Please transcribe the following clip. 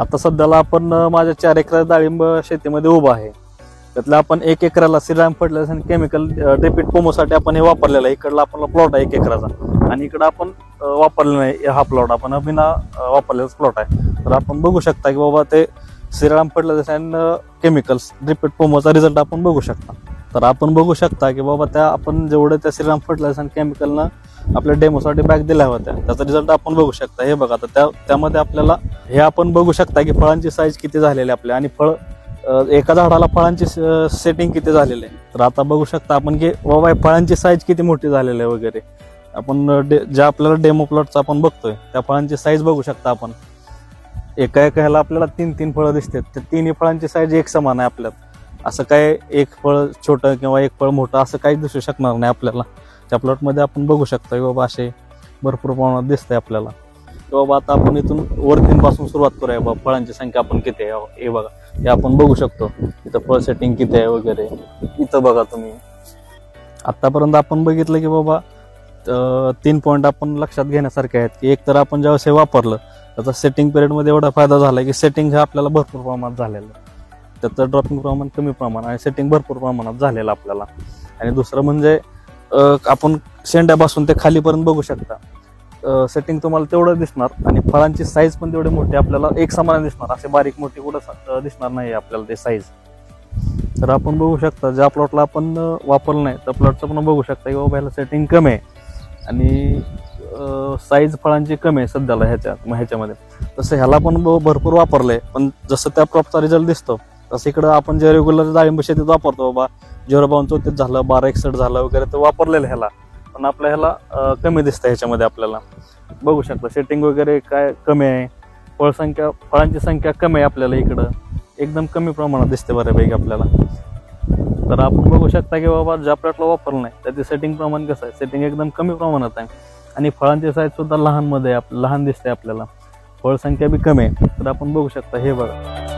आता सध्याला आपण माझ्या 4 एकर डाळिंब शेतीमध्ये उभा आहे. त्यातलं आपण 1 एकराला श्रीराम फर्टिलायझर आणि केमिकल रिपीट पोमोसाठी आपण हे वापरलेलं आहे. इकडला आपला प्लॉट आहे 1 एकराचा आणि इकडं आपण वापरलेला नाही. हा प्लॉट आपण बिना वापरलेलाच प्लॉट आहे. तर आपण बघू शकता की बाबा ते श्रीराम फर्टिलायझर आणि केमिकल्स रिपीट पोमोचा रिझल्ट आपण बघू शकता. तर आपण बघू शकता की बाबा त्या आपण जेवढं त्या श्रीराम फर्टिलायझर आणि केमिकलनं आपल्या डेमोसाठी बॅग दिल्या होत्या त्याचा रिझल्ट आपण बघू शकता. हे बघा तर त्यामध्ये आपल्याला हे आपण बघू शकता की फळांची साईज किती झालेली आपल्या आणि फळ एका झाडाला फळांची सेटिंग किती झालेली आहे. तर आता बघू शकता आपण की बाबा फळांची साईज किती मोठी झालेली आहे वगैरे. आपण ज्या आपल्याला डेमो प्लॉटचा आपण बघतोय त्या फळांची साईज बघू शकता आपण. एका ह्याला आपल्याला 3 फळं दिसतात. त्या 3 फळांची साईज एक समान आहे आपल्यात. असं काय एक फळ छोटं किंवा एक फळ मोठं असं काही दिसू शकणार नाही आपल्याला. त्या प्लॉटमध्ये आपण बघू शकता की बाबा असे भरपूर प्रमाणात दिसतंय आपल्याला. बाबा आता आपण इथून वरतीपासून सुरुवात करूया. बाबा फळांची संख्या आपण किती आहे हे बघा. हे आपण बघू शकतो इथं फळ सेटिंग किती आहे वगैरे. इथं बघा तुम्ही. आतापर्यंत आपण बघितलं की बाबा 3 पॉईंट आपण लक्षात घेण्यासारखे आहेत की एक तर आपण ज्यावेळेस हे वापरलं त्याचा सेटिंग पिरियडमध्ये एवढा फायदा झाला की सेटिंग हे आपल्याला भरपूर प्रमाणात झालेलं. त्याचं ड्रॉपिंग प्रमाण कमी प्रमाण आणि सेटिंग भरपूर प्रमाणात झालेलं आपल्याला. आणि दुसरं म्हणजे आपण शेंड्यापासून ते खालीपर्यंत बघू शकता सेटिंग तुम्हाला तेवढं दिसणार आणि फळांची साईज पण तेवढी मोठी आपल्याला एक समान दिसणार. असे बारीक मोठी कुठं दिसणार नाही आपल्याला ते साईज. तर आपण बघू शकता ज्या प्लॉटला आपण वापरलं नाही त्या प्लॉटचं पण बघू शकता की बाबा ह्याला सेटिंग कमी आहे आणि साईज फळांची कमी आहे सध्याला ह्याच्यामध्ये. तसं ह्याला पण भरपूर वापरलंय पण जसं त्या क्रॉपचा रिझल्ट दिसतो तसं इकडं आपण जे रेग्युलर डाळिंब शेतीत वापरतो बाबा 05234 झालं 1261 झालं वगैरे ते वापरलेलं ह्याला पण आपल्या ह्याला कमी दिसतं. ह्याच्यामध्ये आपल्याला बघू शकता सेटिंग वगैरे काय कमी आहे. फळांची संख्या कमी आहे आपल्याला इकडं एकदम कमी प्रमाणात दिसते बऱ्यापैकी आपल्याला. तर आपण बघू शकता की बाबा ज्या प्लॉटला वापरलं नाही त्याचे सेटिंग प्रमाण कसं आहे. सेटिंग एकदम कमी प्रमाणात आहे आणि फळांची साईज सुद्धा लहान दिसते आपल्याला. फळ संख्या बी कमी आहे. तर आपण बघू शकता हे बघा.